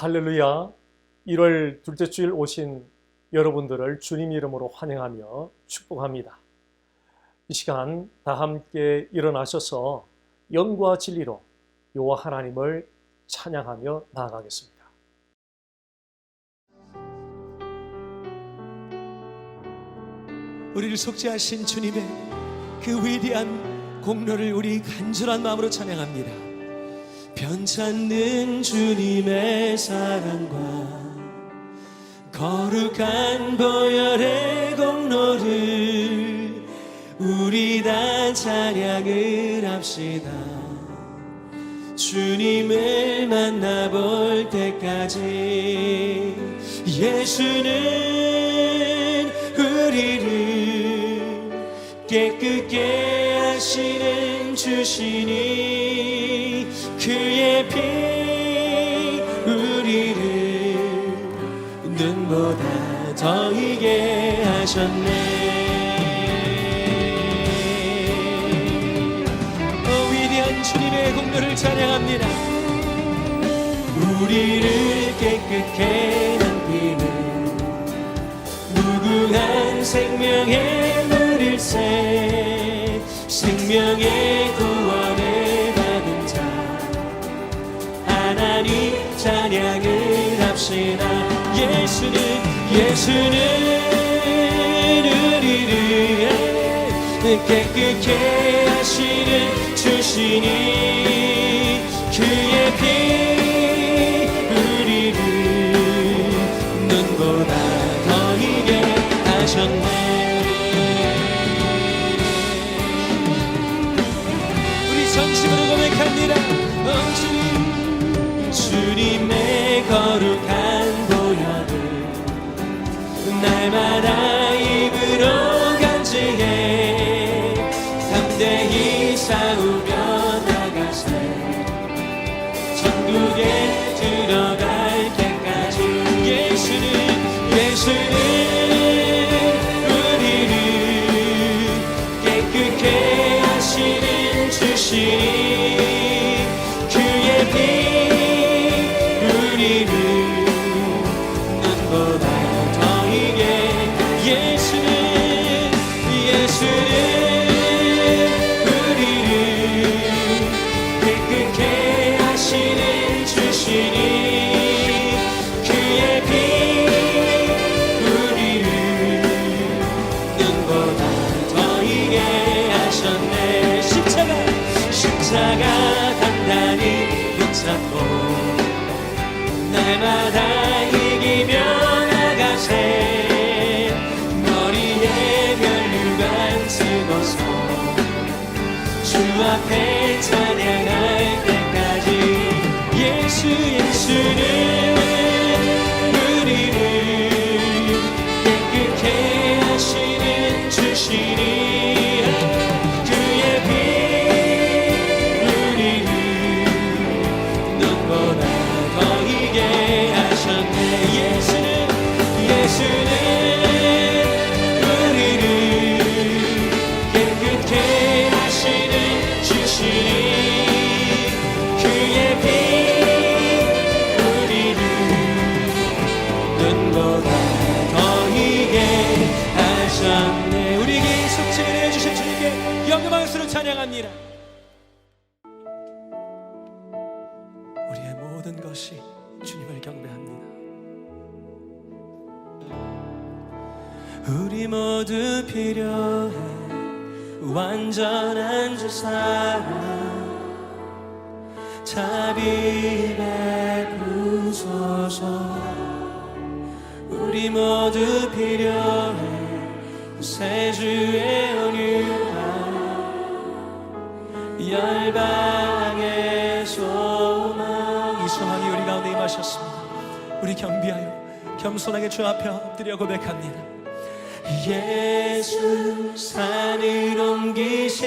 할렐루야. 1월 둘째 주일 오신 여러분들을 주님 이름으로 환영하며 축복합니다. 이 시간 다 함께 일어나셔서 영과 진리로 여호와 하나님을 찬양하며 나아가겠습니다. 우리를 속죄하신 주님의 그 위대한 공로를 우리 간절한 마음으로 찬양합니다. 변찮는 주님의 사랑과 거룩한 보혈의 공로를 우리 다 찬양을 합시다. 주님을 만나볼 때까지 예수는 우리를 깨끗게 하시는 주시니 그의 피 우리를 눈보다 더 희게 하셨네. 위대한 주님의 공로를 찬양합니다. 우리를 깨끗게 한 피는 무궁한 생명의 물일새 생명의 구원을 받은 자 하나님 찬양을 합시다. 예수는 우리를 깨끗게 하시는 주시니 그의 피 우리를 눈보다 더 희게 하셨네. 우리 정심으로 고백합니다. 주님의 거룩한 보혈을 날마다 입으로 간직해 담대히 싸우며 나가세 천국에 들어갈 때까지 예수는 우리를 깨끗게 하시는 주시니 그의 피 우리를 눈보다 더 희게 예수는 우리를 깨끗게 하시는 주시니 그의 피 우리를 눈보다 더 희게 하셨네. 십자가 단단히 붙잡고 날마다 이기며 나가세 머리에 면류관 쓰고서 주 앞에 찬양할 때까지 예수는 우리를 깨끗게 하시는 주시니 그의 피 우리를 눈보다 더 희게 하셨네. 예수는 우리를 깨끗게 하시는 주시니 그의 피 우리를 눈보다 더 희게 하셨네. 우리에게 속죄를 해주신 주님께 영광의 박수로 찬양합니다. 우리의 모든 것이 주님을 경배합니다. 우리 모두 필요해 완전한 주 사랑 자비 베푸소서. 우리 모두 필요해 새 주의 온유함 열방의 소망. 이 소망이 우리 가운데 임하셨습니다. 우리 경비하여 겸손하게 주 앞에 엎드려 고백합니다. 예수 산을 옮기시는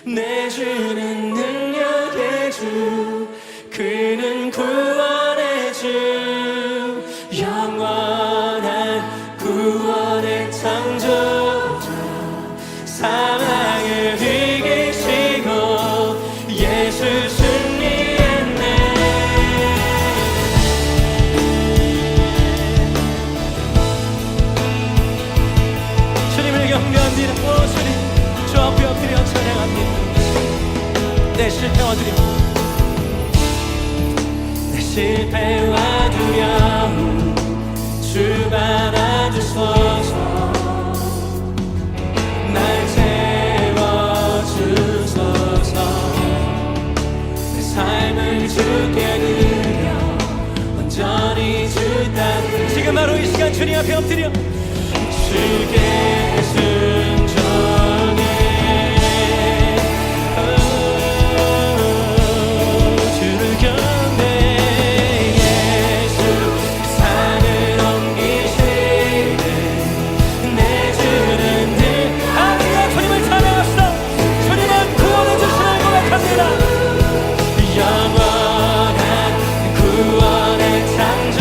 내 주는 능력의 주 그는 구원의 주 영원한 구원의 창조자 사랑을 이기시고 예수 승리했네. 앞에 엎드려 찬양합니다. 내 실패와 두려움, 내 실패와 두려움 주가 안아주소서. 날 채워주소서. 내 삶을 주께 드려 온전히 주 따르. 지금 바로 이 시간 주님 앞에 엎드려 주께 순종해. 주를 경배해. 예수 산을 옮기시네 내 주는 늘. 아멘. 주님을 찬양합시다. 주님은 구원해 주시는 고백합니다. 영원한 구원의 창조.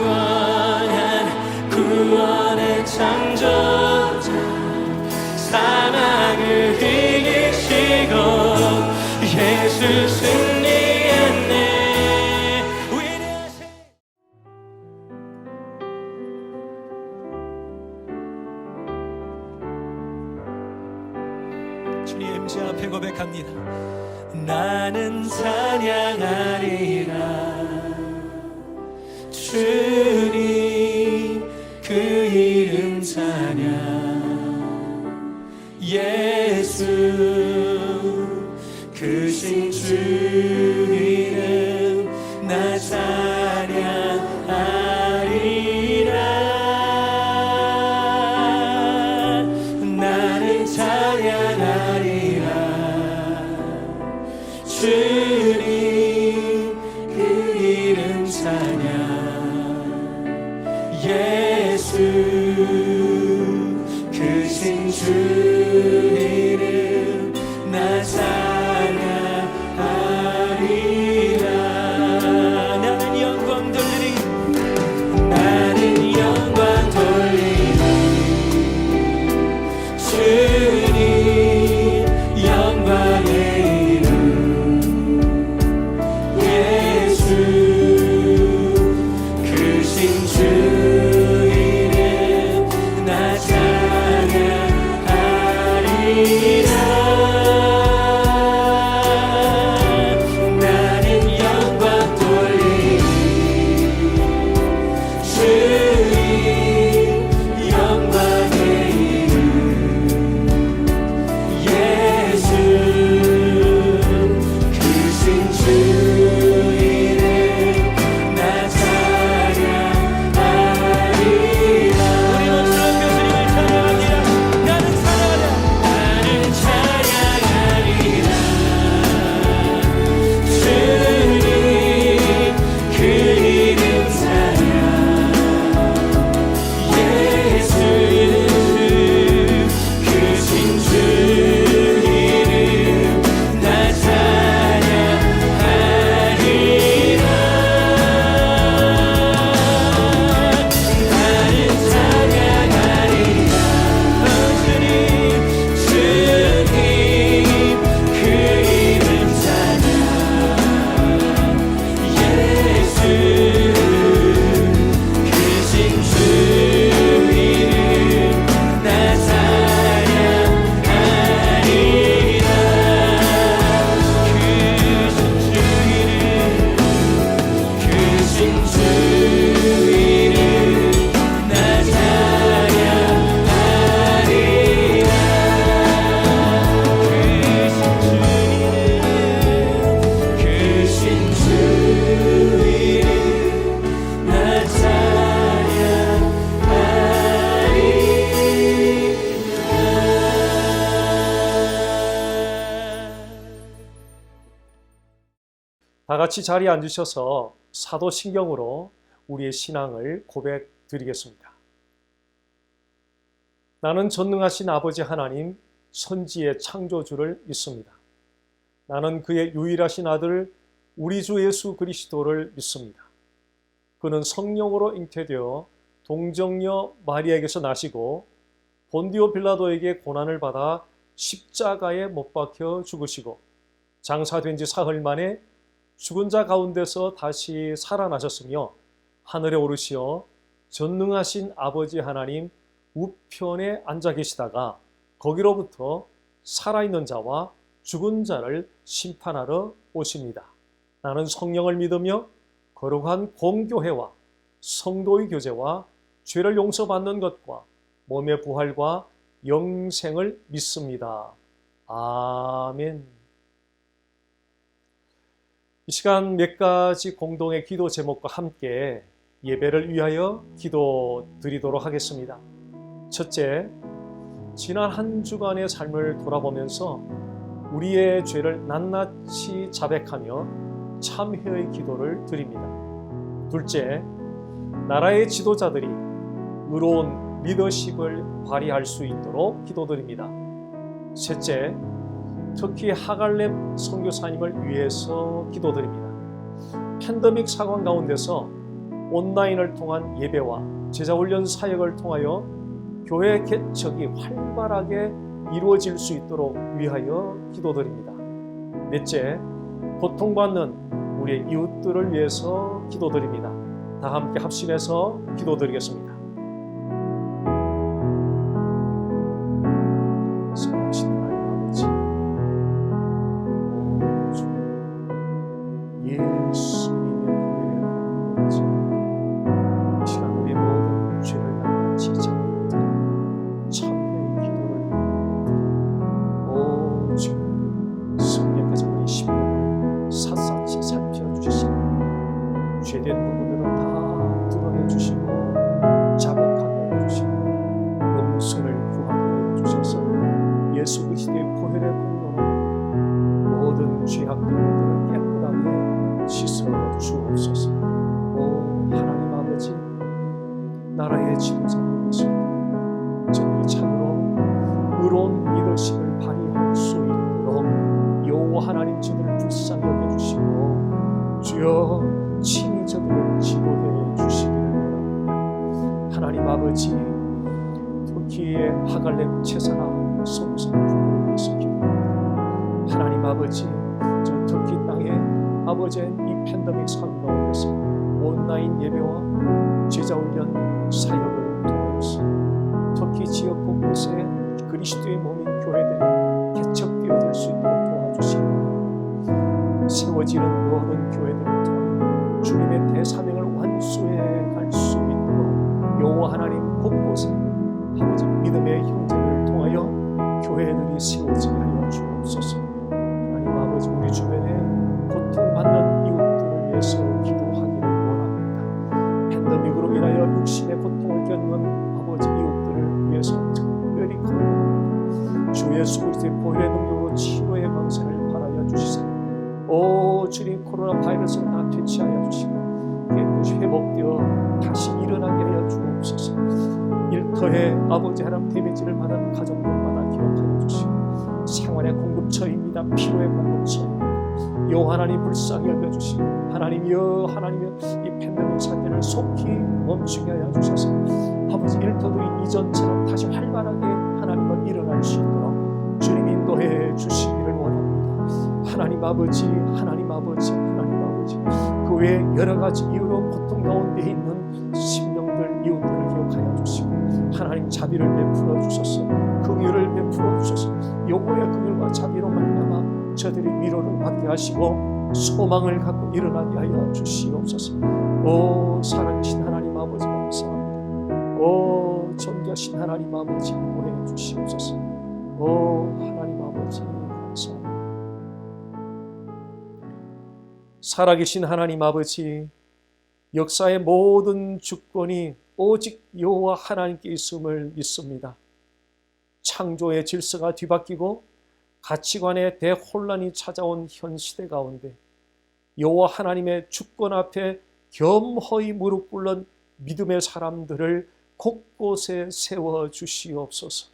영원한 구원의 창조자 사망을 이기시고 예수 승리했네. 위대하신 주님 임재 앞에 고백합니다. 나는 찬양하리라. 주님 그 이름 찬양. 예수 그 신 주 이름 나 찬양하리라. 나는 찬양하리라. 주님 그 이름 찬양. 예수 그 신 주 이름 나 찬양하리라. 나는 영광 돌리리. 나는 영광 돌리리. 주님 영광의 이름. 예수 그 신 주 이름 나 찬양하리라. 같이 자리에 앉으셔서 사도신경으로 우리의 신앙을 고백드리겠습니다. 나는 전능하신 아버지 하나님, 선지의 창조주를 믿습니다. 나는 그의 유일하신 아들 우리 주 예수 그리스도를 믿습니다. 그는 성령으로 잉태되어 동정녀 마리아에게서 나시고 본디오 빌라도에게 고난을 받아 십자가에 못 박혀 죽으시고 장사된 지 사흘 만에 죽은 자 가운데서 다시 살아나셨으며 하늘에 오르시어 전능하신 아버지 하나님 우편에 앉아 계시다가 거기로부터 살아있는 자와 죽은 자를 심판하러 오십니다. 나는 성령을 믿으며 거룩한 공교회와 성도의 교제와 죄를 용서받는 것과 몸의 부활과 영생을 믿습니다. 아멘. 이 시간 몇 가지 공동의 기도 제목과 함께 예배를 위하여 기도 드리도록 하겠습니다. 첫째, 지난 한 주간의 삶을 돌아보면서 우리의 죄를 낱낱이 자백하며 참회의 기도를 드립니다. 둘째, 나라의 지도자들이 의로운 리더십을 발휘할 수 있도록 기도드립니다. 셋째, 특히 하갈렘 선교사님을 위해서 기도드립니다. 팬데믹 상황 가운데서 온라인을 통한 예배와 제자훈련 사역을 통하여 교회 개척이 활발하게 이루어질 수 있도록 위하여 기도드립니다. 넷째, 고통받는 우리의 이웃들을 위해서 기도드립니다. 다 함께 합심해서 기도드리겠습니다. 성하신 하나님 아버지, 예수님의 보혈의 공로지 이 시간 우리의 모든 죄를 낱낱이 자백드리고 참회의 기도를 드리고 주 성령께서 우리 심령을 샅샅이 살펴주시고 죄된 부분들은 다 드러내주시고 자백하게 해주시고 용서를 구하게 해주셔서 예수 그리스도의 보혈의 공로로 모든 죄악들을 깨끗하게 씻어 주옵소서. 오 하나님 아버지, 나라의 지도자님이십니다. 저들이 참으로 의로운 리더십을 발휘할 수 있도록 여호와 하나님 저들을 불쌍히 여겨주시고 주여 친히 저들을 지도해 주시기를 원합니다. 하나님 아버지, 터키의 하갈렘 제사나 선교사를 부르면서 기도합니다. 하나님 아버지, 저 터키 땅에 아버지의 이 팬데믹 상황 가운데서 온라인 예배와 제자훈련 사역을 통해서 터키 지역 곳곳에 그리스도의 몸인 교회들이 개척되어질 수 있도록 도와주시고 세워지는 모든 교회들을 통해 주님의 대사명을 완수해 갈 수 있도록 여호와 하나님 곳곳에 아버지 믿음의 형제를 통하여 교회들이 세워지게 하여 주옵소서. 하나님 아버지, 우리 주변에 고통받는 이웃들을 위해서 기도하기를 원합니다. 팬데믹으로 인하여 육신의 고통을 겪는 아버지 이웃들을 위해서 특별히 기도합니다. 주 예수 그리스도의 보혈의 능력으로 치료의 방세를 바라여 주시사 오 주님, 코로나 바이러스를 다 퇴치하여 주시고 깨끗이 회복되어 다시 일어나게 하여 주옵소서. 일터에 아버지 하나님 데미지를 받은 가정들마다 기억하여 주시고 생활의 공급처입니다. 필요의 공급처입니다. 여호와 하나님 불쌍히 여겨주시고 하나님이여 하나님이여 이 팬데믹 사태를 속히 멈추게 하여 주셔서 아버지 일터들이 이전처럼 다시 활발하게 하나님을 일어날 수 있도록 주님 인도해 주시기를 원합니다. 하나님 아버지, 하나님 아버지, 하나님 아버지, 그 외에 여러 가지 이유로 고통 가운데 있는 심령들 이웃들을 기억하여 주시고 하나님 자비를 베풀어 주셔서 긍휼을 베풀어 주셔서 여호와의 긍휼과 자비로 말미암아 저들이 위로를 받게 하시고 소망을 갖고 일어나게 하여 주시옵소서. 오 살아계신 하나님 아버지 감사합니다. 오 존귀하신 하나님 아버지 보호해 주시옵소서. 오 하나님 아버지 감사합니다. 살아계신 하나님 아버지, 역사의 모든 주권이 오직 여호와 하나님께 있음을 믿습니다. 창조의 질서가 뒤바뀌고 가치관의 대혼란이 찾아온 현 시대 가운데 여호와 하나님의 주권 앞에 겸허히 무릎 꿇는 믿음의 사람들을 곳곳에 세워 주시옵소서.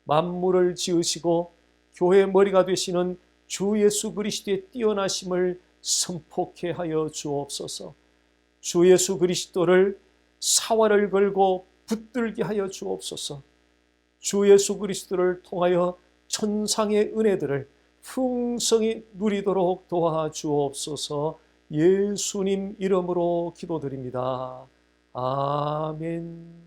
만물을 지으시고 교회의 머리가 되시는 주 예수 그리스도의 뛰어나심을 선포케 하여 주옵소서. 주 예수 그리스도를 사활을 걸고 붙들게 하여 주옵소서. 주 예수 그리스도를 통하여 천상의 은혜들을 풍성히 누리도록 도와주옵소서. 예수님 이름으로 기도드립니다. 아멘.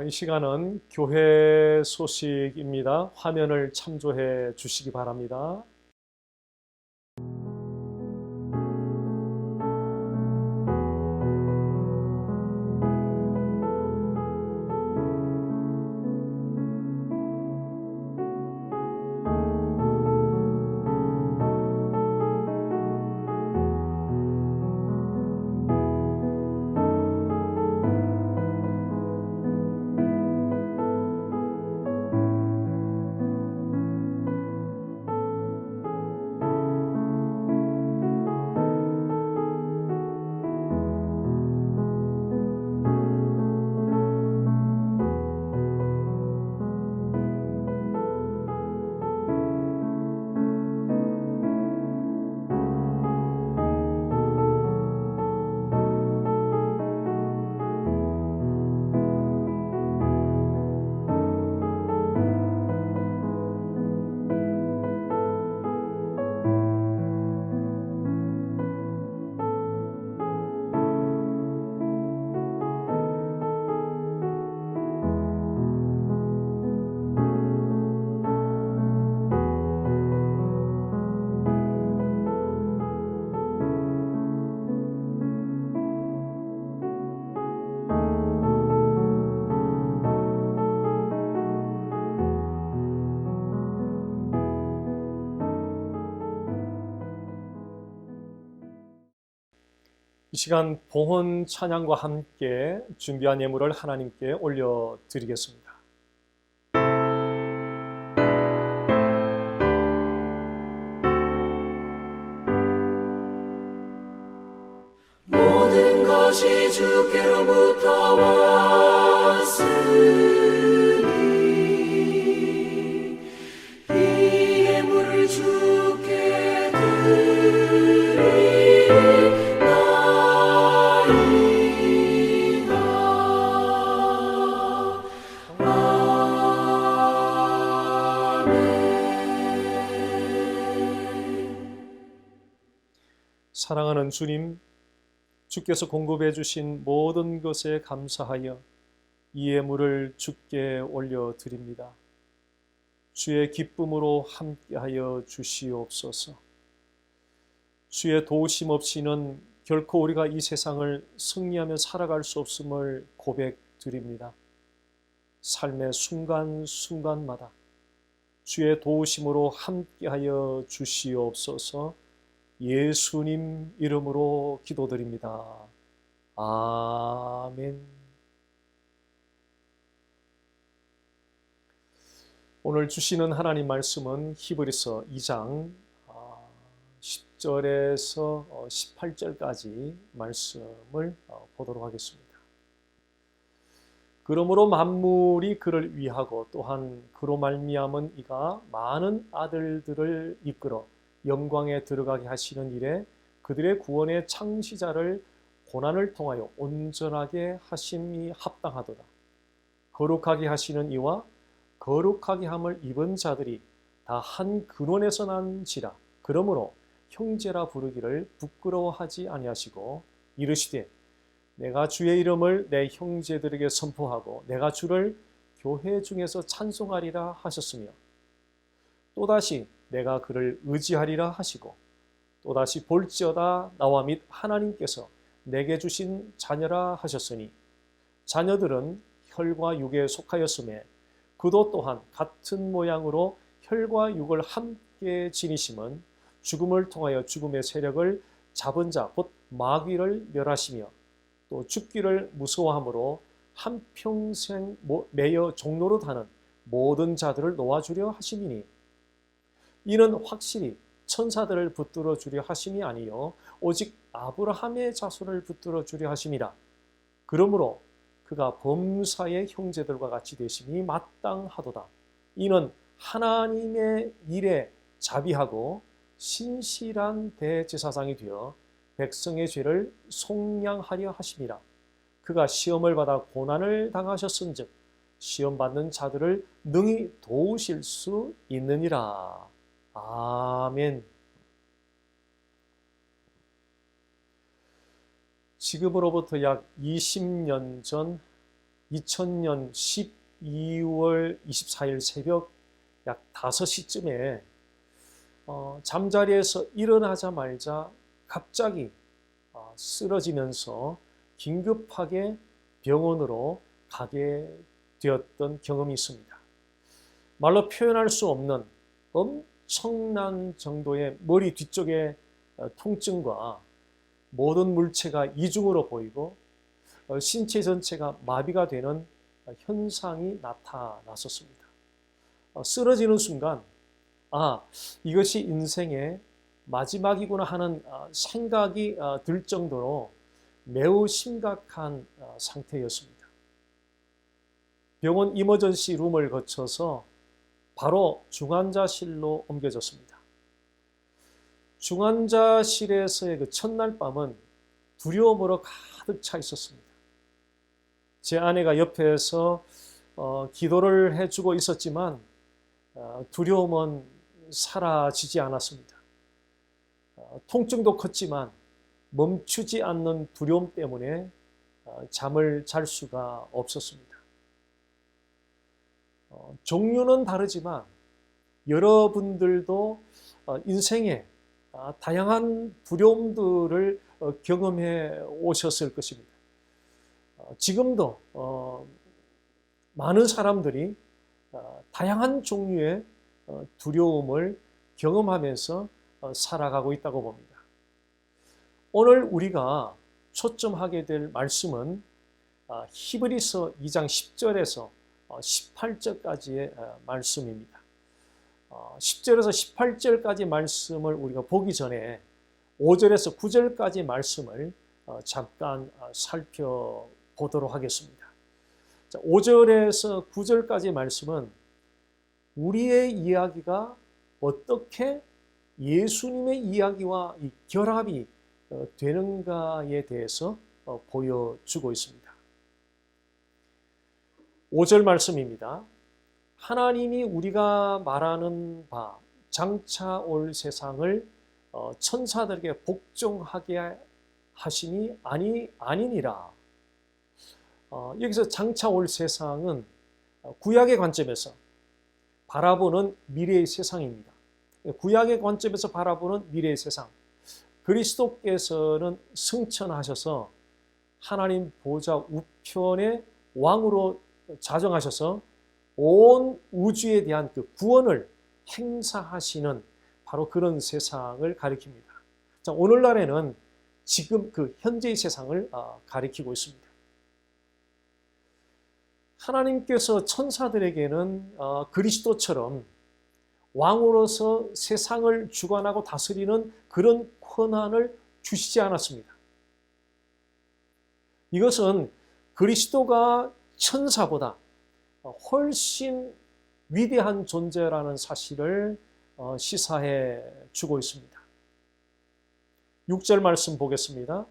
이 시간은 교회 소식입니다. 화면을 참조해 주시기 바랍니다. 이 시간 봉헌 찬양과 함께 준비한 예물을 하나님께 올려드리겠습니다. 모든 것이 주께로부터 왔으니 이 예물을 주께 사랑하는 주님, 주께서 공급해 주신 모든 것에 감사하여 이 예물을 주께 올려드립니다. 주의 기쁨으로 함께하여 주시옵소서. 주의 도우심 없이는 결코 우리가 이 세상을 승리하며 살아갈 수 없음을 고백드립니다. 삶의 순간순간마다 주의 도우심으로 함께하여 주시옵소서. 예수님 이름으로 기도드립니다. 아멘. 오늘 주시는 하나님 말씀은 히브리서 2장 10절에서 18절까지 말씀을 보도록 하겠습니다. 그러므로 만물이 그를 위하고 또한 그로 말미암은 이가 많은 아들들을 이끌어 영광에 들어가게 하시는 일에 그들의 구원의 창시자를 고난을 통하여 온전하게 하심이 합당하도다. 거룩하게 하시는 이와 거룩하게 함을 입은 자들이 다 한 근원에서 난지라. 그러므로 형제라 부르기를 부끄러워하지 아니하시고 이르시되 내가 주의 이름을 내 형제들에게 선포하고 내가 주를 교회 중에서 찬송하리라 하셨으며 또다시 내가 그를 의지하리라 하시고 또다시 볼지어다 나와 및 하나님께서 내게 주신 자녀라 하셨으니 자녀들은 혈과 육에 속하였음에 그도 또한 같은 모양으로 혈과 육을 함께 지니심은 죽음을 통하여 죽음의 세력을 잡은 자 곧 마귀를 멸하시며 또 죽기를 무서워함으로 한평생 매여 종로로 다는 모든 자들을 놓아주려 하심이니 이는 확실히 천사들을 붙들어 주려 하심이 아니요 오직 아브라함의 자손을 붙들어 주려 하심이라. 그러므로 그가 범사의 형제들과 같이 되심이 마땅하도다. 이는 하나님의 일에 자비하고 신실한 대제사장이 되어 백성의 죄를 속량하려 하심이라. 그가 시험을 받아 고난을 당하셨은즉 시험 받는 자들을 능히 도우실 수 있느니라. 아멘. 지금으로부터 약 20년 전 2000년 12월 24일 새벽 약 5시쯤에 잠자리에서 일어나자마자 갑자기 쓰러지면서 긴급하게 병원으로 가게 되었던 경험이 있습니다. 말로 표현할 수 없는 엄청난 정도의 머리 뒤쪽의 통증과 모든 물체가 이중으로 보이고 신체 전체가 마비가 되는 현상이 나타났었습니다. 쓰러지는 순간 이것이 인생의 마지막이구나 하는 생각이 들 정도로 매우 심각한 상태였습니다. 병원 이머전시 룸을 거쳐서 바로 중환자실로 옮겨졌습니다. 중환자실에서의 그 첫날 밤은 두려움으로 가득 차 있었습니다. 제 아내가 옆에서 기도를 해주고 있었지만 두려움은 사라지지 않았습니다. 통증도 컸지만 멈추지 않는 두려움 때문에 잠을 잘 수가 없었습니다. 종류는 다르지만 여러분들도 인생에 다양한 두려움들을 경험해 오셨을 것입니다. 지금도 많은 사람들이 다양한 종류의 두려움을 경험하면서 살아가고 있다고 봅니다. 오늘 우리가 초점하게 될 말씀은 히브리서 2장 10절에서 18절까지의 말씀입니다. 10절에서 18절까지 말씀을 우리가 보기 전에 5절에서 9절까지 말씀을 잠깐 살펴보도록 하겠습니다. 5절에서 9절까지 말씀은 우리의 이야기가 어떻게 예수님의 이야기와 결합이 되는가에 대해서 보여주고 있습니다. 5절 말씀입니다. 하나님이 우리가 말하는 바 장차 올 세상을 천사들에게 복종하게 하심이 아니니라. 여기서 장차 올 세상은 구약의 관점에서 바라보는 미래의 세상입니다. 구약의 관점에서 바라보는 미래의 세상. 그리스도께서는 승천하셔서 하나님 보좌 우편의 왕으로 자정하셔서 온 우주에 대한 그 구원을 행사하시는 바로 그런 세상을 가리킵니다. 자, 오늘날에는 지금 그 현재의 세상을 가리키고 있습니다. 하나님께서 천사들에게는 그리스도처럼 왕으로서 세상을 주관하고 다스리는 그런 권한을 주시지 않았습니다. 이것은 그리스도가 천사보다 훨씬 위대한 존재라는 사실을 시사해 주고 있습니다. 6절 말씀 보겠습니다.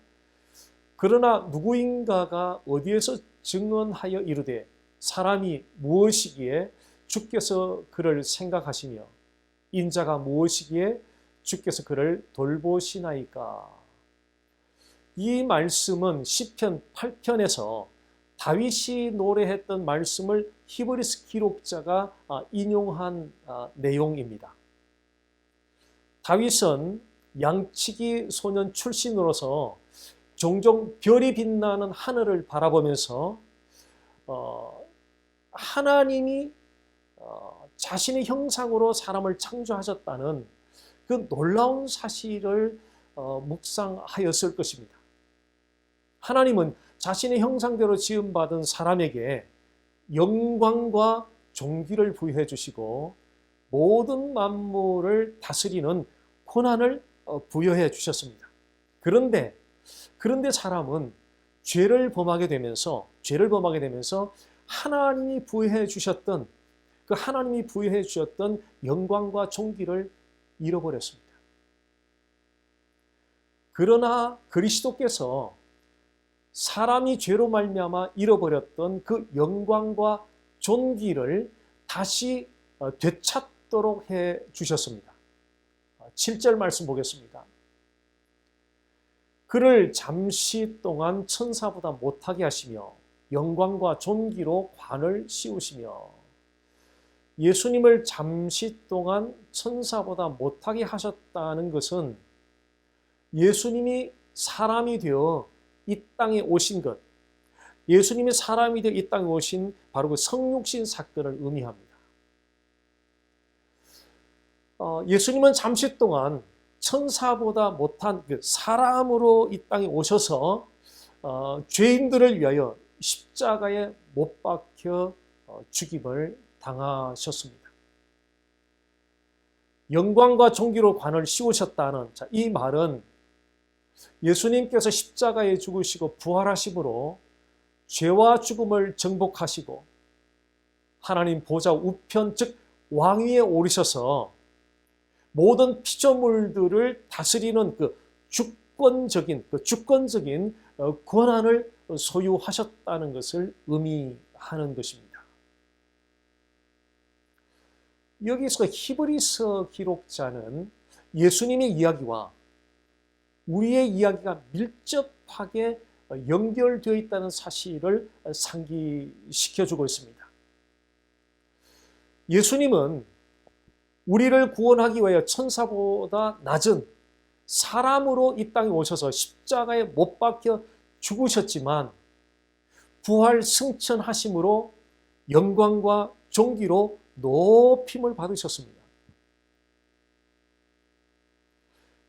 그러나 누구인가가 어디에서 증언하여 이르되 사람이 무엇이기에 주께서 그를 생각하시며 인자가 무엇이기에 주께서 그를 돌보시나이까. 이 말씀은 시편 8편에서 다윗이 노래했던 말씀을 히브리서 기록자가 인용한 내용입니다. 다윗은 양치기 소년 출신으로서 종종 별이 빛나는 하늘을 바라보면서 하나님이 자신의 형상으로 사람을 창조하셨다는 그 놀라운 사실을 묵상하였을 것입니다. 하나님은 자신의 형상대로 지음받은 사람에게 영광과 존귀를 부여해 주시고 모든 만물을 다스리는 권한을 부여해 주셨습니다. 그런데 사람은 죄를 범하게 되면서 하나님이 부여해 주셨던 영광과 존귀를 잃어버렸습니다. 그러나 그리스도께서 사람이 죄로 말미암아 잃어버렸던 그 영광과 존귀를 다시 되찾도록 해 주셨습니다. 7절 말씀 보겠습니다. 그를 잠시 동안 천사보다 못하게 하시며 영광과 존귀로 관을 씌우시며, 예수님을 잠시 동안 천사보다 못하게 하셨다는 것은 예수님이 사람이 되어 이 땅에 오신 것, 예수님이 사람이 되어 이 땅에 오신 바로 그 성육신 사건을 의미합니다. 예수님은 잠시 동안 천사보다 못한 그 사람으로 이 땅에 오셔서 죄인들을 위하여 십자가에 못 박혀 죽임을 당하셨습니다. 영광과 존귀로 관을 씌우셨다는 이 말은 예수님께서 십자가에 죽으시고 부활하심으로 죄와 죽음을 정복하시고 하나님 보좌 우편 즉 왕위에 오르셔서 모든 피조물들을 다스리는 그 주권적인 권한을 소유하셨다는 것을 의미하는 것입니다. 여기서 히브리서 기록자는 예수님의 이야기와 우리의 이야기가 밀접하게 연결되어 있다는 사실을 상기시켜주고 있습니다. 예수님은 우리를 구원하기 위하여 천사보다 낮은 사람으로 이 땅에 오셔서 십자가에 못 박혀 죽으셨지만 부활 승천하심으로 영광과 존귀로 높임을 받으셨습니다.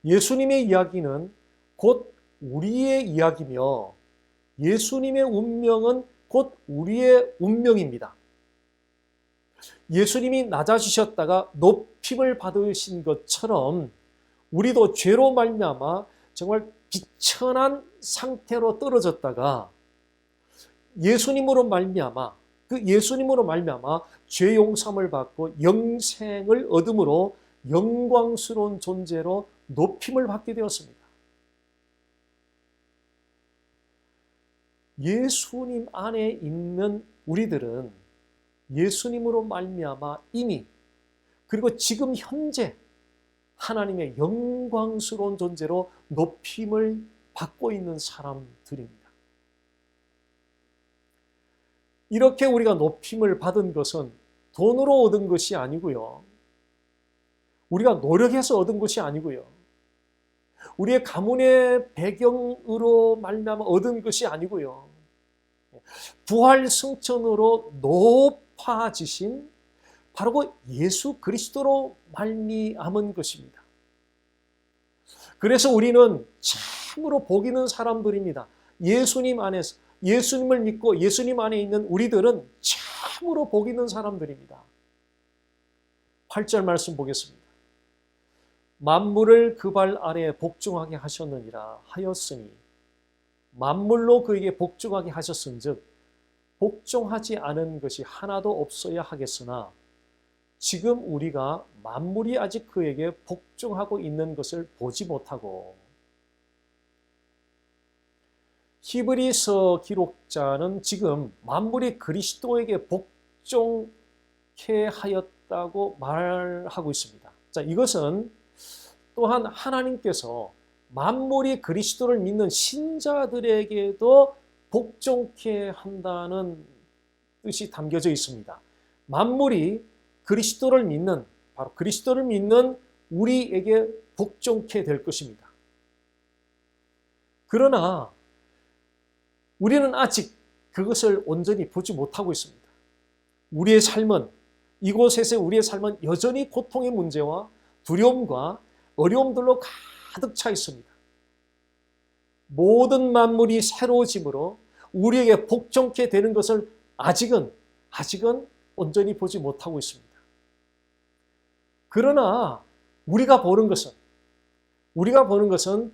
예수님의 이야기는 곧 우리의 이야기며 예수님의 운명은 곧 우리의 운명입니다. 예수님이 낮아지셨다가 높임을 받으신 것처럼 우리도 죄로 말미암아 정말 비천한 상태로 떨어졌다가 예수님으로 말미암아 죄 용서함을 받고 영생을 얻음으로 영광스러운 존재로 높임을 받게 되었습니다. 예수님 안에 있는 우리들은 예수님으로 말미암아 이미 그리고 지금 현재 하나님의 영광스러운 존재로 높임을 받고 있는 사람들입니다. 이렇게 우리가 높임을 받은 것은 돈으로 얻은 것이 아니고요. 우리가 노력해서 얻은 것이 아니고요. 우리의 가문의 배경으로 말미암아 얻은 것이 아니고요. 부활 승천으로 높아지신 바로 그 예수 그리스도로 말미암은 것입니다. 그래서 우리는 참으로 복 있는 사람들입니다. 예수님 안에서 예수님을 믿고 예수님 안에 있는 우리들은 참으로 복 있는 사람들입니다. 8절 말씀 보겠습니다. 만물을 그 발 아래에 복종하게 하셨느니라 하였으니, 만물로 그에게 복종하게 하셨은즉 복종하지 않은 것이 하나도 없어야 하겠으나 지금 우리가 만물이 아직 그에게 복종하고 있는 것을 보지 못하고, 히브리서 기록자는 지금 만물이 그리스도에게 복종케 하였다고 말하고 있습니다. 자, 이것은 또한 하나님께서 만물이 그리스도를 믿는 신자들에게도 복종케 한다는 뜻이 담겨져 있습니다. 만물이 그리스도를 믿는, 바로 그리스도를 믿는 우리에게 복종케 될 것입니다. 그러나 우리는 아직 그것을 온전히 보지 못하고 있습니다. 우리의 삶은, 이곳에서 우리의 삶은 여전히 고통의 문제와 두려움과 어려움들로 가득 차 있습니다. 모든 만물이 새로워짐으로 우리에게 복종케 되는 것을 아직은 온전히 보지 못하고 있습니다. 그러나 우리가 보는 것은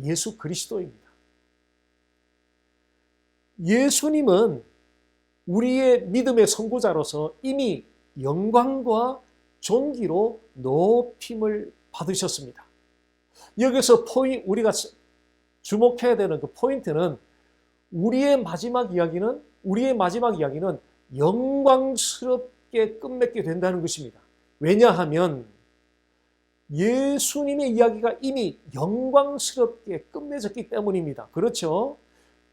예수 그리스도입니다. 예수님은 우리의 믿음의 선구자로서 이미 영광과 존귀로 높임을 받으셨습니다. 여기서 우리가 주목해야 되는 그 포인트는 우리의 마지막 이야기는 영광스럽게 끝맺게 된다는 것입니다. 왜냐하면 예수님의 이야기가 이미 영광스럽게 끝맺었기 때문입니다. 그렇죠?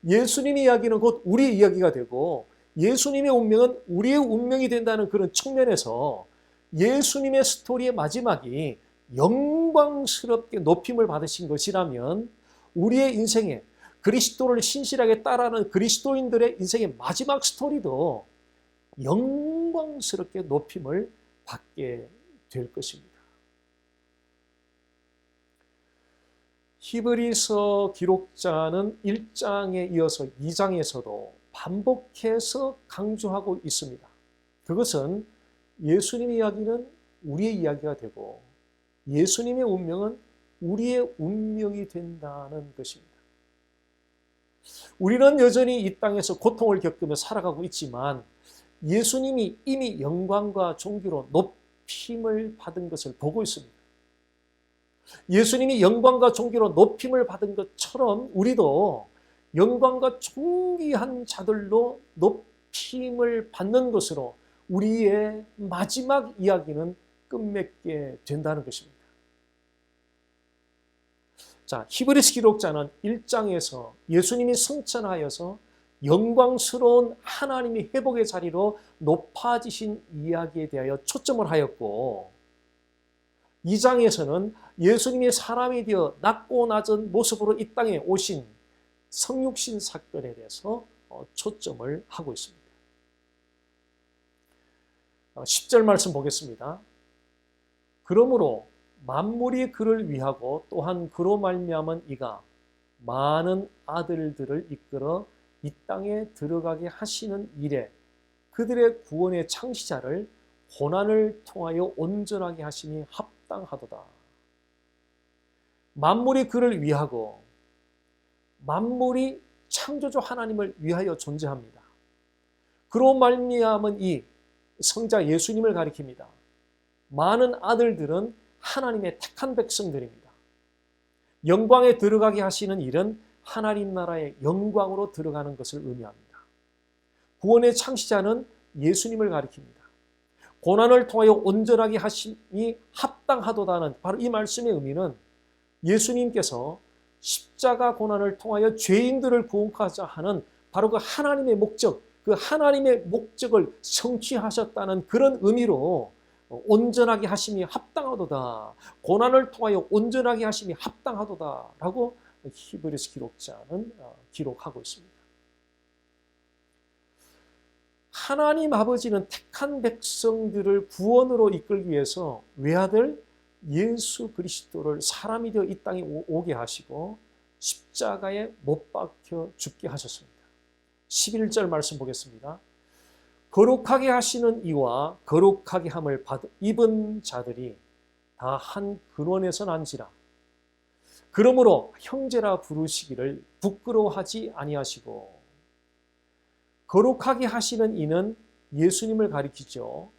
예수님의 이야기는 곧 우리의 이야기가 되고 예수님의 운명은 우리의 운명이 된다는 그런 측면에서 예수님의 스토리의 마지막이 영광스럽게 높임을 받으신 것이라면 우리의 인생에 그리스도를 신실하게 따라하는 그리스도인들의 인생의 마지막 스토리도 영광스럽게 높임을 받게 될 것입니다. 히브리서 기록자는 1장에 이어서 2장에서도 반복해서 강조하고 있습니다. 그것은 예수님의 이야기는 우리의 이야기가 되고 예수님의 운명은 우리의 운명이 된다는 것입니다. 우리는 여전히 이 땅에서 고통을 겪으며 살아가고 있지만 예수님이 이미 영광과 존귀로 높임을 받은 것을 보고 있습니다. 예수님이 영광과 존귀로 높임을 받은 것처럼 우리도 영광과 존귀한 자들로 높임을 받는 것으로 우리의 마지막 이야기는 끝맺게 된다는 것입니다. 자, 히브리서 기록자는 1장에서 예수님이 승천하여서 영광스러운 하나님의 회복의 자리로 높아지신 이야기에 대하여 초점을 하였고 2장에서는 예수님이 사람이 되어 낮고 낮은 모습으로 이 땅에 오신 성육신 사건에 대해서 초점을 하고 있습니다. 10절 말씀 보겠습니다. 그러므로 만물이 그를 위하고 또한 그로 말미암은 이가 많은 아들들을 이끌어 이 땅에 들어가게 하시는 일에 그들의 구원의 창시자를 고난을 통하여 온전하게 하심이 합당하도다. 만물이 그를 위하고 만물이 창조주 하나님을 위하여 존재합니다. 그로 말미암은 이 성자 예수님을 가리킵니다. 많은 아들들은 하나님의 택한 백성들입니다. 영광에 들어가게 하시는 일은 하나님 나라의 영광으로 들어가는 것을 의미합니다. 구원의 창시자는 예수님을 가리킵니다. 고난을 통하여 온전하게 하심이 합당하도다는 바로 이 말씀의 의미는 예수님께서 십자가 고난을 통하여 죄인들을 구원하자 하는 바로 그 하나님의 목적, 그 하나님의 목적을 성취하셨다는 그런 의미로 온전하게 하심이 합당하도다. 고난을 통하여 온전하게 하심이 합당하도다라고 히브리서 기록자는 기록하고 있습니다. 하나님 아버지는 택한 백성들을 구원으로 이끌기 위해서 외아들 예수 그리스도를 사람이 되어 이 땅에 오게 하시고 십자가에 못 박혀 죽게 하셨습니다. 11절 말씀 보겠습니다. 거룩하게 하시는 이와 거룩하게 함을 입은 자들이 다 한 근원에서 난지라. 그러므로 형제라 부르시기를 부끄러워하지 아니하시고. 거룩하게 하시는 이는 예수님을 가리키죠.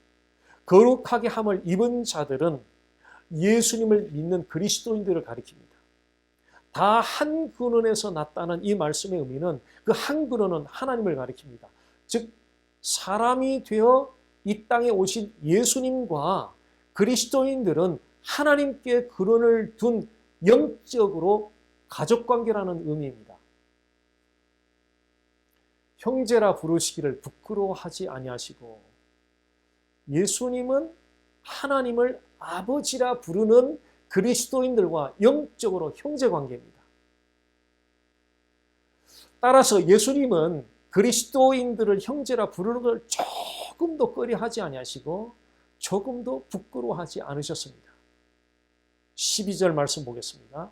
거룩하게 함을 입은 자들은 예수님을 믿는 그리스도인들을 가리킵니다. 다 한 근원에서 났다는 이 말씀의 의미는 그 한 근원은 하나님을 가리킵니다. 즉 사람이 되어 이 땅에 오신 예수님과 그리스도인들은 하나님께 근원을 둔 영적으로 가족관계라는 의미입니다. 형제라 부르시기를 부끄러워하지 아니하시고 예수님은 하나님을 아버지라 부르는 그리스도인들과 영적으로 형제 관계입니다. 따라서 예수님은 그리스도인들을 형제라 부르는 걸 조금도 꺼려하지 아니하시고 조금도 부끄러워하지 않으셨습니다. 12절 말씀 보겠습니다.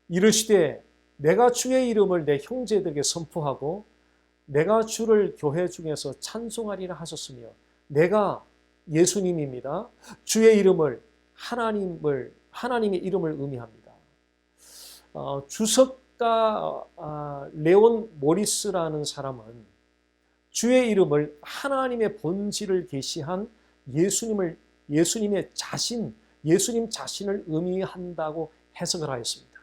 이르시되 내가 주의 이름을 내 형제들에게 선포하고 내가 주를 교회 중에서 찬송하리라 하셨으며 내가 예수님입니다. 주의 이름을 하나님의 이름을 의미합니다. 주석가 레온 모리스라는 사람은 주의 이름을 하나님의 본질을 계시한 예수님 자신을 의미한다고 해석을 하였습니다.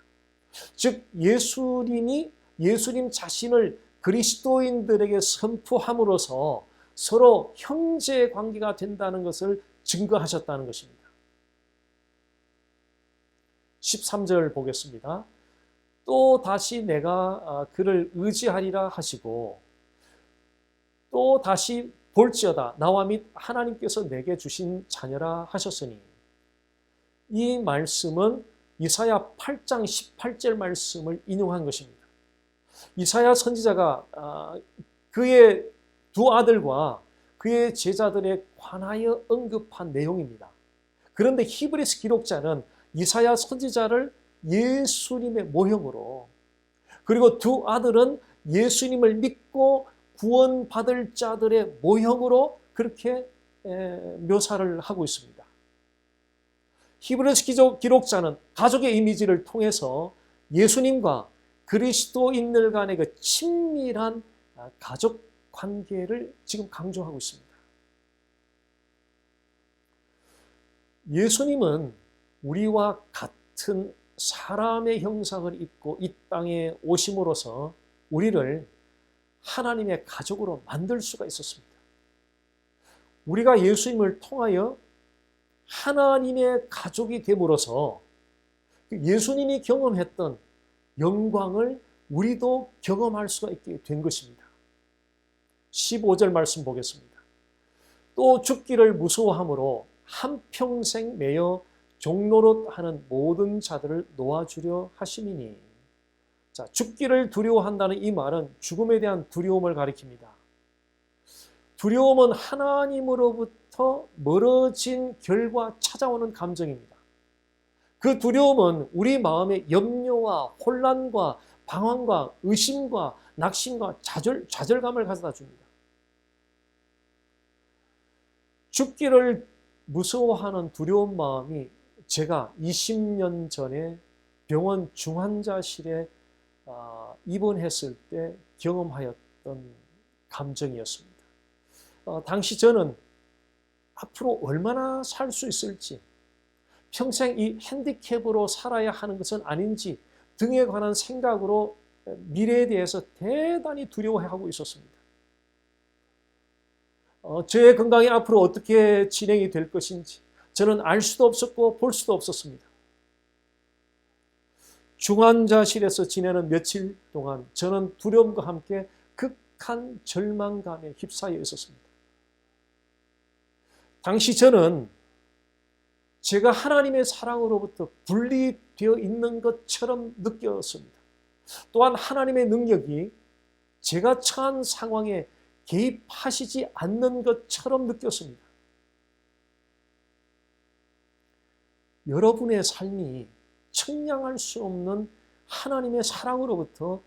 즉 예수님이 예수님 자신을 그리스도인들에게 선포함으로써 서로 형제 관계가 된다는 것을 증거하셨다는 것입니다. 13절 보겠습니다. 또 다시 내가 그를 의지하리라 하시고 또 다시 볼지어다 나와 및 하나님께서 내게 주신 자녀라 하셨으니 이 말씀은 이사야 8장 18절 말씀을 인용한 것입니다. 이사야 선지자가 그의 두 아들과 그의 제자들에 관하여 언급한 내용입니다. 그런데 히브리서 기록자는 이사야 선지자를 예수님의 모형으로 그리고 두 아들은 예수님을 믿고 구원받을 자들의 모형으로 그렇게 묘사를 하고 있습니다. 히브리서 기록자는 가족의 이미지를 통해서 예수님과 그리스도인들 간의 그 친밀한 가족 관계를 지금 강조하고 있습니다. 예수님은 우리와 같은 사람의 형상을 입고 이 땅에 오심으로써 우리를 하나님의 가족으로 만들 수가 있었습니다. 우리가 예수님을 통하여 하나님의 가족이 됨으로써 예수님이 경험했던 영광을 우리도 경험할 수가 있게 된 것입니다. 15절 말씀 보겠습니다. 또 죽기를 무서워함으로 한평생 매여 종노릇 하는 모든 자들을 놓아주려 하심이니. 자, 죽기를 두려워한다는 이 말은 죽음에 대한 두려움을 가리킵니다. 두려움은 하나님으로부터 멀어진 결과 찾아오는 감정입니다. 그 두려움은 우리 마음에 염려와 혼란과 방황과 의심과 낙심과 좌절감을 가져다 줍니다. 죽기를 무서워하는 두려운 마음이 제가 20년 전에 병원 중환자실에 입원했을 때 경험하였던 감정이었습니다. 당시 저는 앞으로 얼마나 살 수 있을지, 평생 이 핸디캡으로 살아야 하는 것은 아닌지 등에 관한 생각으로 미래에 대해서 대단히 두려워하고 있었습니다. 저의 건강이 앞으로 어떻게 진행이 될 것인지 저는 알 수도 없었고 볼 수도 없었습니다. 중환자실에서 지내는 며칠 동안 저는 두려움과 함께 극한 절망감에 휩싸여 있었습니다. 당시 저는 제가 하나님의 사랑으로부터 분리되어 있는 것처럼 느꼈습니다. 또한 하나님의 능력이 제가 처한 상황에 개입하시지 않는 것처럼 느꼈습니다. 여러분의 삶이 측량할 수 없는 하나님의 사랑으로부터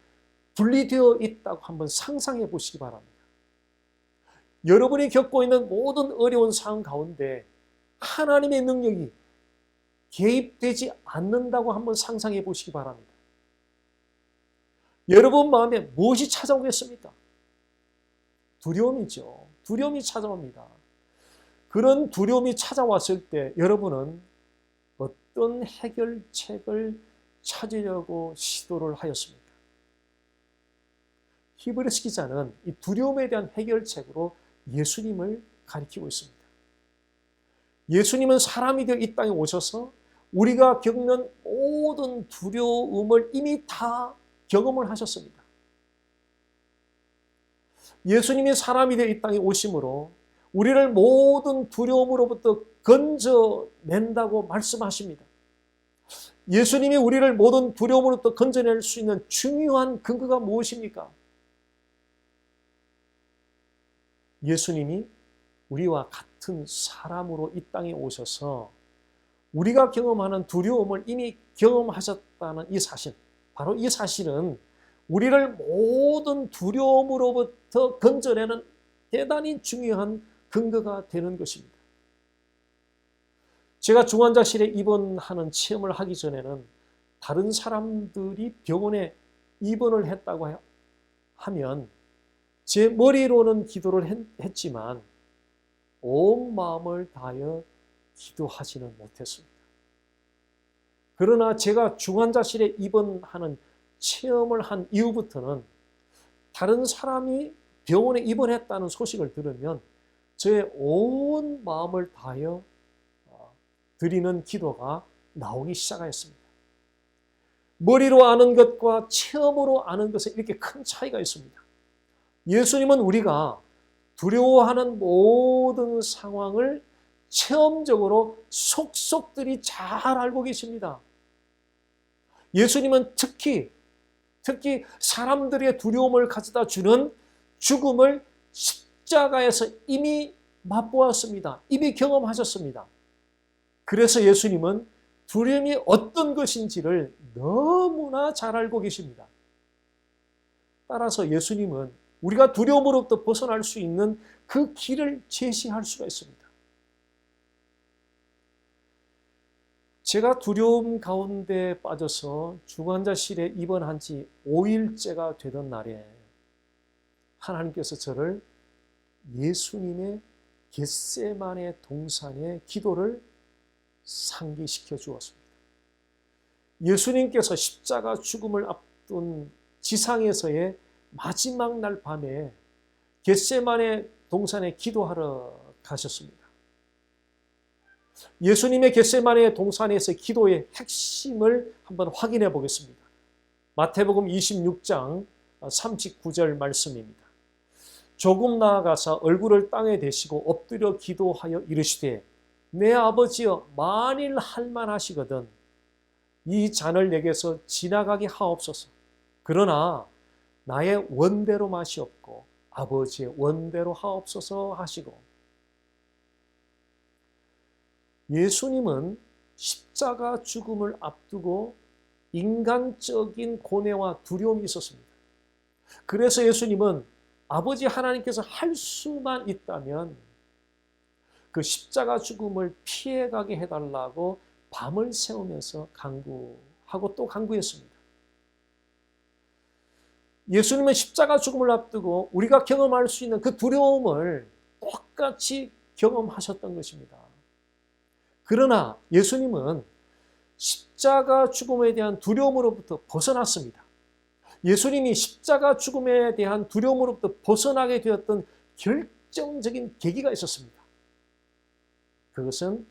분리되어 있다고 한번 상상해 보시기 바랍니다. 여러분이 겪고 있는 모든 어려운 상황 가운데 하나님의 능력이 개입되지 않는다고 한번 상상해 보시기 바랍니다. 여러분 마음에 무엇이 찾아오겠습니까? 두려움이죠. 두려움이 찾아옵니다. 그런 두려움이 찾아왔을 때 여러분은 어떤 해결책을 찾으려고 시도를 하였습니까? 히브리서 기자는 이 두려움에 대한 해결책으로 예수님을 가리키고 있습니다. 예수님은 사람이 되어 이 땅에 오셔서 우리가 겪는 모든 두려움을 이미 다 경험을 하셨습니다. 예수님이 사람이 되어 이 땅에 오심으로 우리를 모든 두려움으로부터 건져낸다고 말씀하십니다. 예수님이 우리를 모든 두려움으로부터 건져낼 수 있는 중요한 근거가 무엇입니까? 예수님이 우리와 같은 사람으로 이 땅에 오셔서 우리가 경험하는 두려움을 이미 경험하셨다는 이 사실, 바로 이 사실은 우리를 모든 두려움으로부터 건져내는 대단히 중요한 근거가 되는 것입니다. 제가 중환자실에 입원하는 체험을 하기 전에는 다른 사람들이 병원에 입원을 했다고 하면 제 머리로는 기도를 했지만 온 마음을 다하여 기도하지는 못했습니다. 그러나 제가 중환자실에 입원하는 체험을 한 이후부터는 다른 사람이 병원에 입원했다는 소식을 들으면 저의 온 마음을 다하여 드리는 기도가 나오기 시작하였습니다. 머리로 아는 것과 체험으로 아는 것에 이렇게 큰 차이가 있습니다. 예수님은 우리가 두려워하는 모든 상황을 체험적으로 속속들이 잘 알고 계십니다. 예수님은 특히 사람들의 두려움을 가져다 주는 죽음을 십자가에서 이미 맛보았습니다. 이미 경험하셨습니다. 그래서 예수님은 두려움이 어떤 것인지를 너무나 잘 알고 계십니다. 따라서 예수님은 우리가 두려움으로부터 벗어날 수 있는 그 길을 제시할 수가 있습니다. 제가 두려움 가운데 빠져서 중환자실에 입원한 지 5일째가 되던 날에 하나님께서 저를 예수님의 겟세마네 동산의 기도를 상기시켜 주었습니다. 예수님께서 십자가 죽음을 앞둔 지상에서의 마지막 날 밤에 겟세마네 동산에 기도하러 가셨습니다. 예수님의 겟세마네 동산에서의 기도의 핵심을 한번 확인해 보겠습니다. 마태복음 26장 39절 말씀입니다. 조금 나아가서 얼굴을 땅에 대시고 엎드려 기도하여 이르시되 내 아버지여 만일 할만하시거든 이 잔을 내게서 지나가게 하옵소서. 그러나 나의 원대로 마시옵고 아버지의 원대로 하옵소서 하시고, 예수님은 십자가 죽음을 앞두고 인간적인 고뇌와 두려움이 있었습니다. 그래서 예수님은 아버지 하나님께서 할 수만 있다면 그 십자가 죽음을 피해가게 해달라고 밤을 새우면서 간구하고 또 간구했습니다. 예수님은 십자가 죽음을 앞두고 우리가 경험할 수 있는 그 두려움을 똑같이 경험하셨던 것입니다. 그러나 예수님은 십자가 죽음에 대한 두려움으로부터 벗어났습니다. 예수님이 십자가 죽음에 대한 두려움으로부터 벗어나게 되었던 결정적인 계기가 있었습니다. 그것은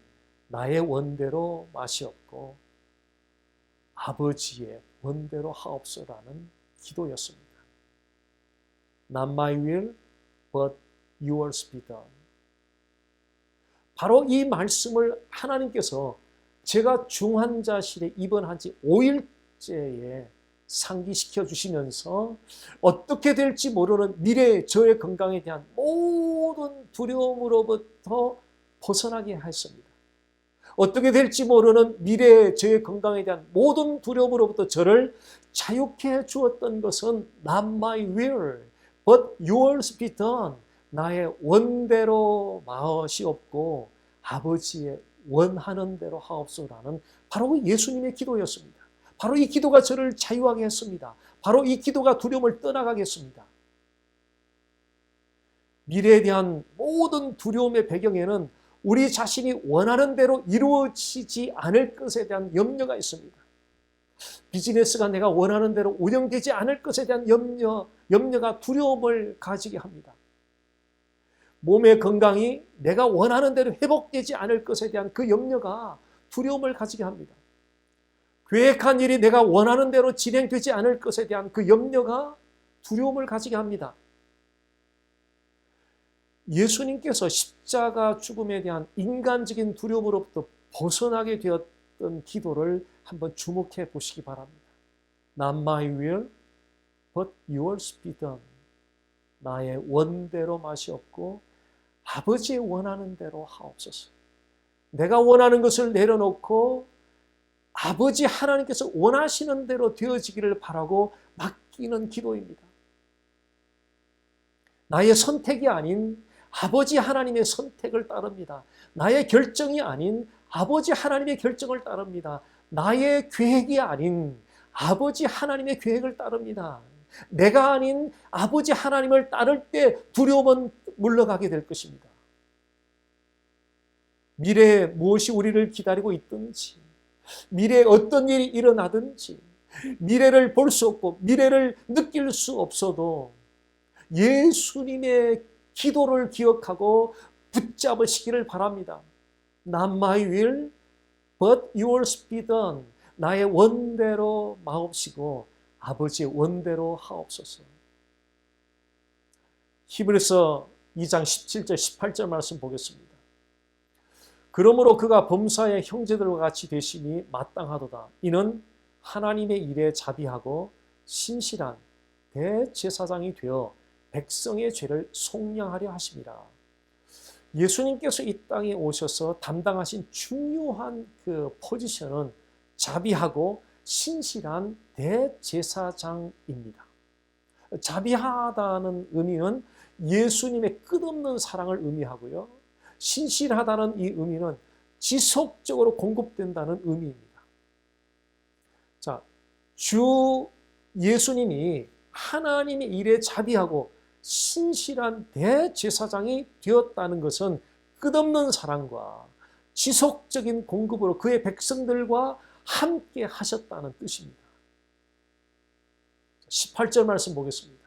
나의 원대로 마시옵고 아버지의 원대로 하옵소라는 기도였습니다. Not my will, but yours be done. 바로 이 말씀을 하나님께서 제가 중환자실에 입원한 지 5일째에 상기시켜 주시면서 어떻게 될지 모르는 미래의 저의 건강에 대한 모든 두려움으로부터 벗어나게 하였습니다. 어떻게 될지 모르는 미래의 저의 건강에 대한 모든 두려움으로부터 저를 자유케 해 주었던 것은 Not my will, but yours be done. 나의 원대로 마시옵고 아버지의 원하는 대로 하옵소라는 바로 예수님의 기도였습니다. 바로 이 기도가 저를 자유하게 했습니다. 바로 이 기도가 두려움을 떠나가게 했습니다. 미래에 대한 모든 두려움의 배경에는 우리 자신이 원하는 대로 이루어지지 않을 것에 대한 염려가 있습니다. 비즈니스가 내가 원하는 대로 운영되지 않을 것에 대한 염려가 두려움을 가지게 합니다. 몸의 건강이 내가 원하는 대로 회복되지 않을 것에 대한 그 염려가 두려움을 가지게 합니다. 계획한 일이 내가 원하는 대로 진행되지 않을 것에 대한 그 염려가 두려움을 가지게 합니다. 예수님께서 십자가 죽음에 대한 인간적인 두려움으로부터 벗어나게 되었던 기도를 한번 주목해 보시기 바랍니다. Not my will, but yours be done. 나의 원대로 마시옵고 아버지의 원하는 대로 하옵소서. 내가 원하는 것을 내려놓고 아버지 하나님께서 원하시는 대로 되어지기를 바라고 맡기는 기도입니다. 나의 선택이 아닌 아버지 하나님의 선택을 따릅니다. 나의 결정이 아닌 아버지 하나님의 결정을 따릅니다. 나의 계획이 아닌 아버지 하나님의 계획을 따릅니다. 내가 아닌 아버지 하나님을 따를 때 두려움은 물러가게 될 것입니다. 미래에 무엇이 우리를 기다리고 있든지, 미래에 어떤 일이 일어나든지, 미래를 볼 수 없고 미래를 느낄 수 없어도 예수님의 기도를 기억하고 붙잡으시기를 바랍니다. Not my will, but yours be done. 나의 원대로 마옵시고 아버지의 원대로 하옵소서. 히브리서 2장 17절 18절 말씀 보겠습니다. 그러므로 그가 범사의 형제들과 같이 되심이 마땅하도다. 이는 하나님의 일에 자비하고 신실한 대제사장이 되어 백성의 죄를 속량하려 하심이라. 예수님께서 이 땅에 오셔서 담당하신 중요한 그 포지션은 자비하고 신실한 대제사장입니다. 자비하다는 의미는 예수님의 끝없는 사랑을 의미하고요. 신실하다는 이 의미는 지속적으로 공급된다는 의미입니다. 자, 주 예수님이 하나님의 일에 자비하고 신실한 대제사장이 되었다는 것은 끝없는 사랑과 지속적인 공급으로 그의 백성들과 함께 하셨다는 뜻입니다. 18절 말씀 보겠습니다.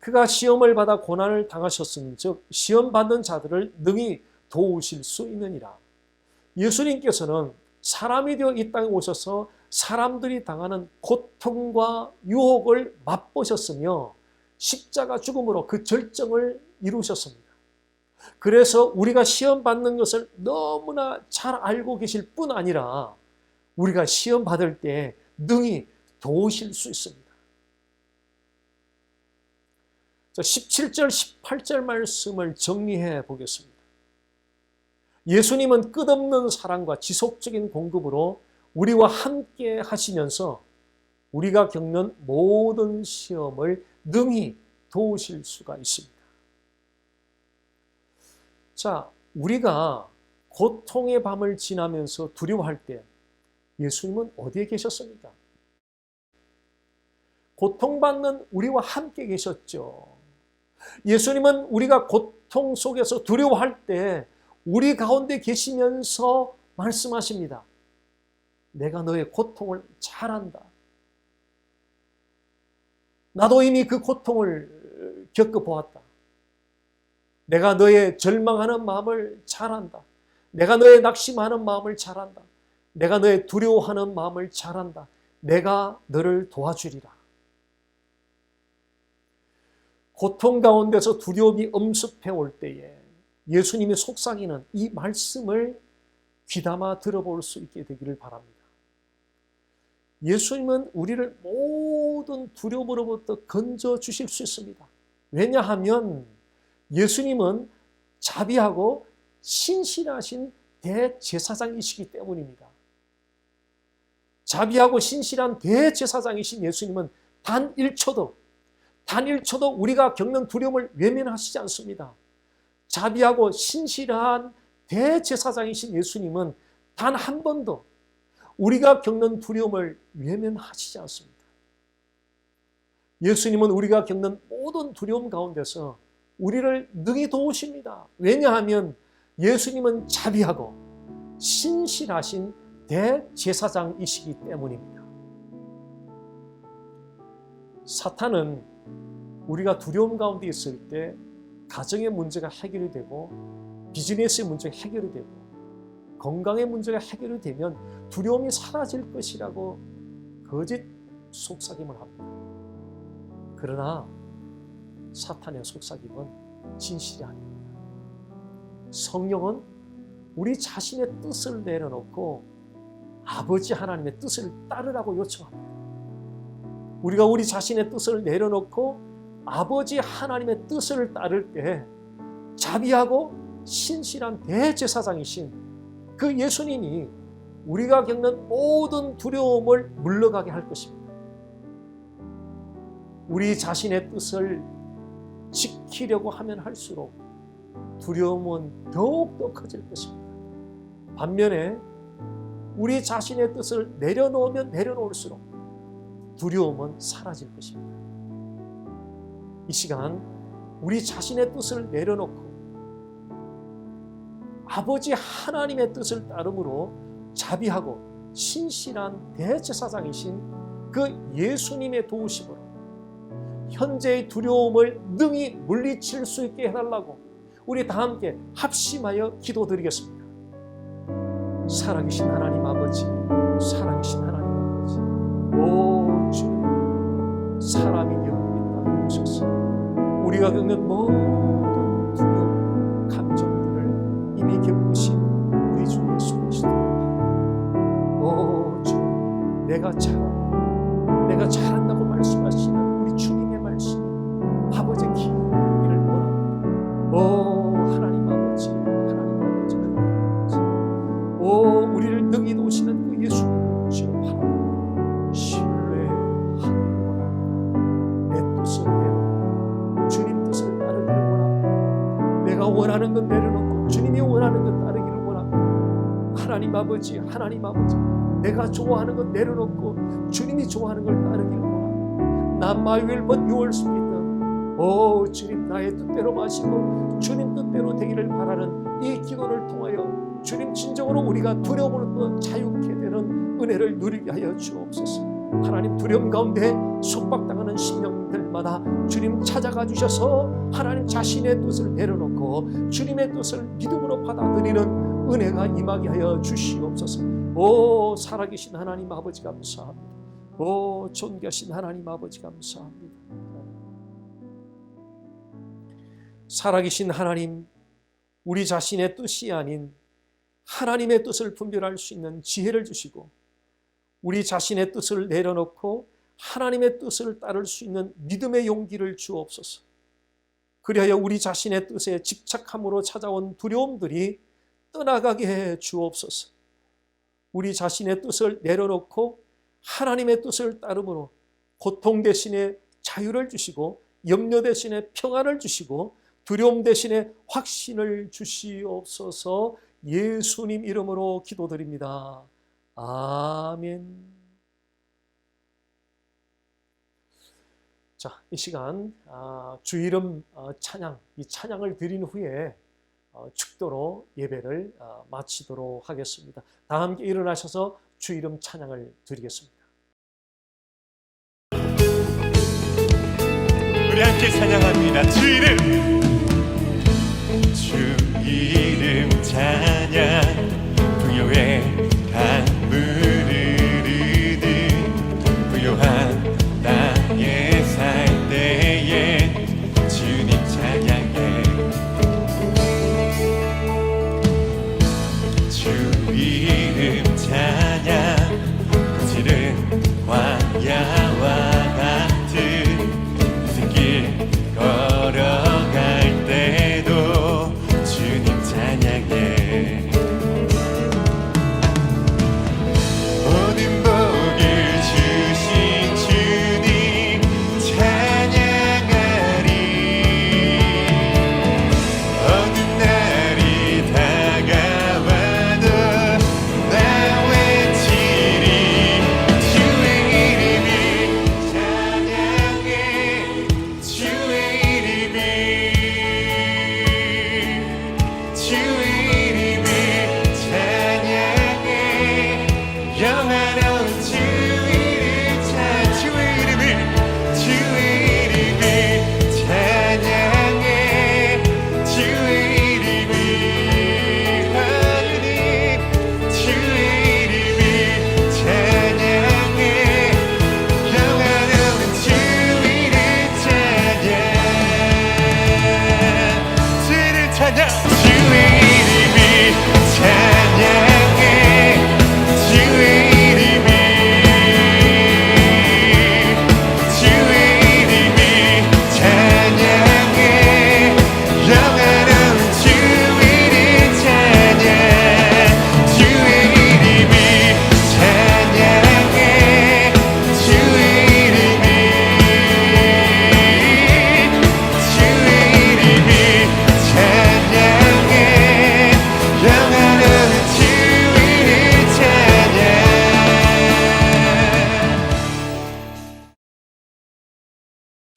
그가 시험을 받아 고난을 당하셨은즉 시험 받는 자들을 능히 도우실 수 있느니라. 예수님께서는 사람이 되어 이 땅에 오셔서 사람들이 당하는 고통과 유혹을 맛보셨으며 십자가 죽음으로 그 절정을 이루셨습니다. 그래서 우리가 시험 받는 것을 너무나 잘 알고 계실 뿐 아니라 우리가 시험 받을 때 능히 도우실 수 있습니다. 17절, 18절 말씀을 정리해 보겠습니다. 예수님은 끝없는 사랑과 지속적인 공급으로 우리와 함께 하시면서 우리가 겪는 모든 시험을 능히 도우실 수가 있습니다. 자, 우리가 고통의 밤을 지나면서 두려워할 때 예수님은 어디에 계셨습니까? 고통받는 우리와 함께 계셨죠. 예수님은 우리가 고통 속에서 두려워할 때 우리 가운데 계시면서 말씀하십니다. 내가 너의 고통을 잘 안다. 나도 이미 그 고통을 겪어보았다. 내가 너의 절망하는 마음을 잘 안다. 내가 너의 낙심하는 마음을 잘 안다. 내가 너의 두려워하는 마음을 잘 안다. 내가 너를 도와주리라. 고통 가운데서 두려움이 엄습해 올 때에 예수님이 속삭이는 이 말씀을 귀담아 들어볼 수 있게 되기를 바랍니다. 예수님은 우리를 모든 두려움으로부터 건져 주실 수 있습니다. 왜냐하면 예수님은 자비하고 신실하신 대제사장이시기 때문입니다. 자비하고 신실한 대제사장이신 예수님은 단 1초도 우리가 겪는 두려움을 외면하시지 않습니다. 자비하고 신실한 대제사장이신 예수님은 단 한 번도 우리가 겪는 두려움을 외면하시지 않습니다. 예수님은 우리가 겪는 모든 두려움 가운데서 우리를 능히 도우십니다. 왜냐하면 예수님은 자비하고 신실하신 대제사장이시기 때문입니다. 사탄은 우리가 두려움 가운데 있을 때 가정의 문제가 해결이 되고 비즈니스의 문제가 해결이 되고 건강의 문제가 해결이 되면 두려움이 사라질 것이라고 거짓 속삭임을 합니다. 그러나 사탄의 속삭임은 진실이 아닙니다. 성령은 우리 자신의 뜻을 내려놓고 아버지 하나님의 뜻을 따르라고 요청합니다. 우리가 우리 자신의 뜻을 내려놓고 아버지 하나님의 뜻을 따를 때 자비하고 신실한 대제사장이신 그 예수님이 우리가 겪는 모든 두려움을 물러가게 할 것입니다. 우리 자신의 뜻을 지키려고 하면 할수록 두려움은 더욱더 커질 것입니다. 반면에 우리 자신의 뜻을 내려놓으면 내려놓을수록 두려움은 사라질 것입니다. 이 시간 우리 자신의 뜻을 내려놓고 아버지 하나님의 뜻을 따름으로 자비하고 신실한 대제사장이신 그 예수님의 도우심으로 현재의 두려움을 능히 물리칠 수 있게 해달라고 우리 다 함께 합심하여 기도드리겠습니다. 살아계신 하나님 아버지, 살아계신 하나님 아버지, 오 주님, 사람이 되어 이 땅에 오셔서 우리가 겪는 모든 두려움, 감정들을 이미 겪으신 우리 주 예수 그리스도, 오 주님, 내가 잘한다고 말씀하시는 우리 주님의 말씀이 아버지의 기울기를 원합니다. 오 하나님 아버지, 하나님 아버지, 하나님 아버지, 오 우리를 능히 도우시는 그 예수님을 주여 바라보고 신뢰하기를 원합니다. 내 뜻을 내려놓고 주님 뜻을 따르기를 원합니다. 내가 원하는 것 내려놓고 주님이 원하는 것 따르기를 원합니다. 하나님 아버지, 하나님 아버지, 내가 좋아하는 것 내려놓고 주님이 좋아하는 걸 따르기를 원합니다. 나 마음을 비울 수 있는 오 주님 나의 뜻대로 마시고 주님 뜻대로 되기를 바라는 이 기도를 통하여 주님 진정으로 우리가 두려움으로부터 자유케 되는 은혜를 누리게 하여 주옵소서. 하나님 다툼 가운데 속박당하는 심령들마다 주님 찾아가 주셔서 하나님 자신의 뜻을 내려놓고 주님의 뜻을 믿음으로 받아들이는 은혜가 임하게 하여 주시옵소서. 오 살아계신 하나님 아버지 감사합니다. 오 존귀하신 하나님 아버지 감사합니다. 살아계신 하나님, 우리 자신의 뜻이 아닌 하나님의 뜻을 분별할 수 있는 지혜를 주시고 우리 자신의 뜻을 내려놓고 하나님의 뜻을 따를 수 있는 믿음의 용기를 주옵소서. 그리하여 우리 자신의 뜻에 집착함으로 찾아온 두려움들이 떠나가게 해 주옵소서. 우리 자신의 뜻을 내려놓고 하나님의 뜻을 따름으로 고통 대신에 자유를 주시고 염려 대신에 평안을 주시고 두려움 대신에 확신을 주시옵소서. 예수님 이름으로 기도드립니다. 아멘. 자, 이 시간 주 이름 찬양, 이 찬양을 드린 후에 축도로 예배를 마치도록 하겠습니다. 다 함께 일어나셔서 주 이름 찬양을 드리겠습니다. 우리 함께 찬양합니다. 주 이름 찬양 부요의 강물을 흐르듯 부요한 땅에 살 때에 주님 찬양해. 주 이름 찬양 거칠은 광야와 같은 길 걸어가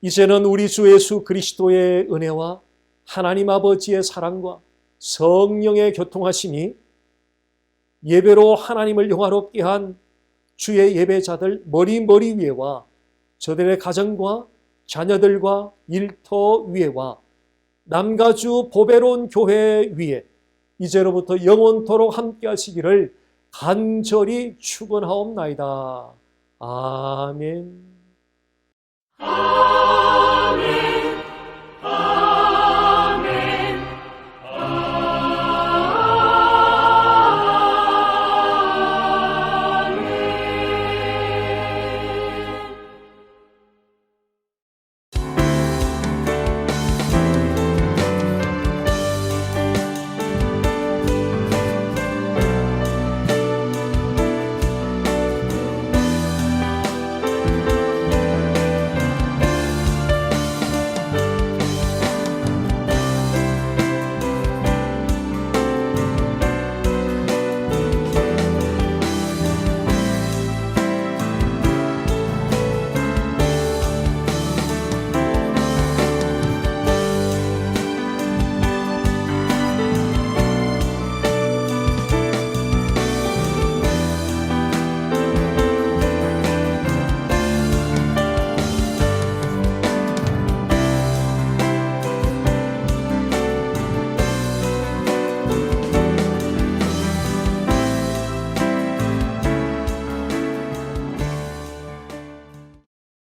이제는 우리 주 예수 그리스도의 은혜와 하나님 아버지의 사랑과 성령의 교통하심이 예배로 하나님을 영화롭게 한 주의 예배자들 머리 위에와 저들의 가정과 자녀들과 일터 위에와 남가주 보배로운 교회 위에 이제로부터 영원토록 함께 하시기를 간절히 축원하옵나이다. 아멘.